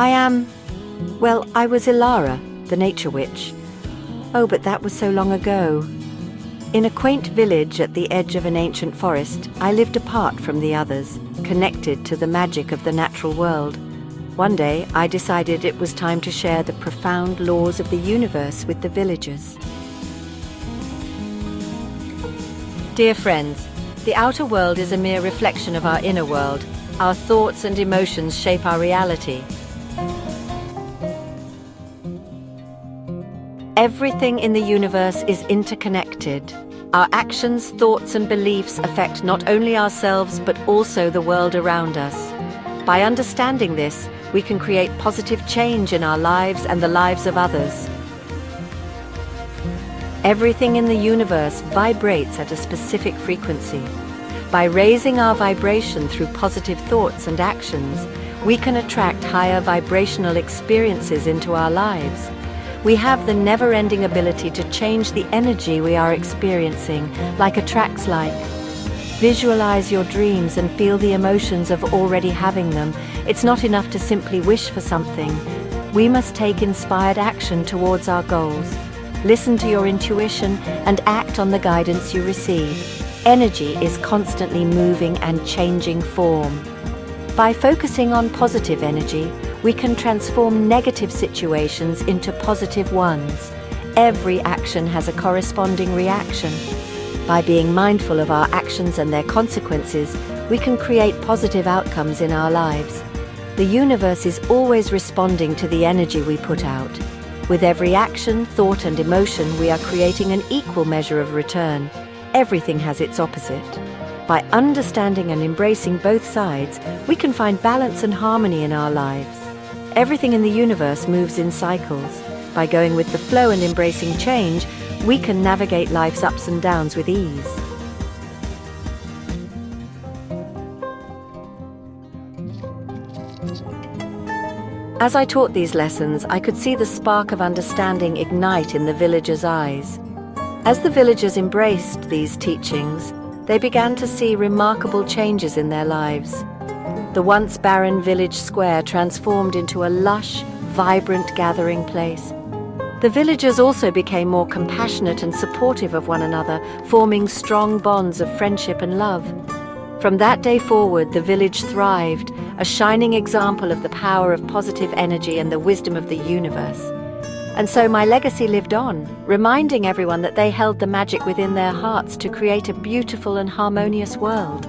I was Elara, the nature witch. Oh, but that was so long ago. In a quaint village at the edge of an ancient forest, I lived apart from the others, connected to the magic of the natural world. One day, I decided it was time to share the profound laws of the universe with the villagers. Dear friends, the outer world is a mere reflection of our inner world. Our thoughts and emotions shape our reality. Everything in the universe is interconnected. Our actions, thoughts, and beliefs affect not only ourselves but also the world around us. By understanding this, we can create positive change in our lives and the lives of others. Everything in the universe vibrates at a specific frequency. By raising our vibration through positive thoughts and actions, we can attract higher vibrational experiences into our lives. We have the never-ending ability to change the energy we are experiencing, like attracts like. Visualize your dreams and feel the emotions of already having them. It's not enough to simply wish for something. We must take inspired action towards our goals. Listen to your intuition and act on the guidance you receive. Energy is constantly moving and changing form. By focusing on positive energy, we can transform negative situations into positive ones. Every action has a corresponding reaction. By being mindful of our actions and their consequences, we can create positive outcomes in our lives. The universe is always responding to the energy we put out. With every action, thought, and emotion, we are creating an equal measure of return. Everything has its opposite. By understanding and embracing both sides, we can find balance and harmony in our lives. Everything in the universe moves in cycles. By going with the flow and embracing change, we can navigate life's ups and downs with ease. As I taught these lessons, I could see the spark of understanding ignite in the villagers' eyes. As the villagers embraced these teachings, they began to see remarkable changes in their lives. The once barren village square transformed into a lush, vibrant gathering place. The villagers also became more compassionate and supportive of one another, forming strong bonds of friendship and love. From that day forward, the village thrived, a shining example of the power of positive energy and the wisdom of the universe. And so my legacy lived on, reminding everyone that they held the magic within their hearts to create a beautiful and harmonious world.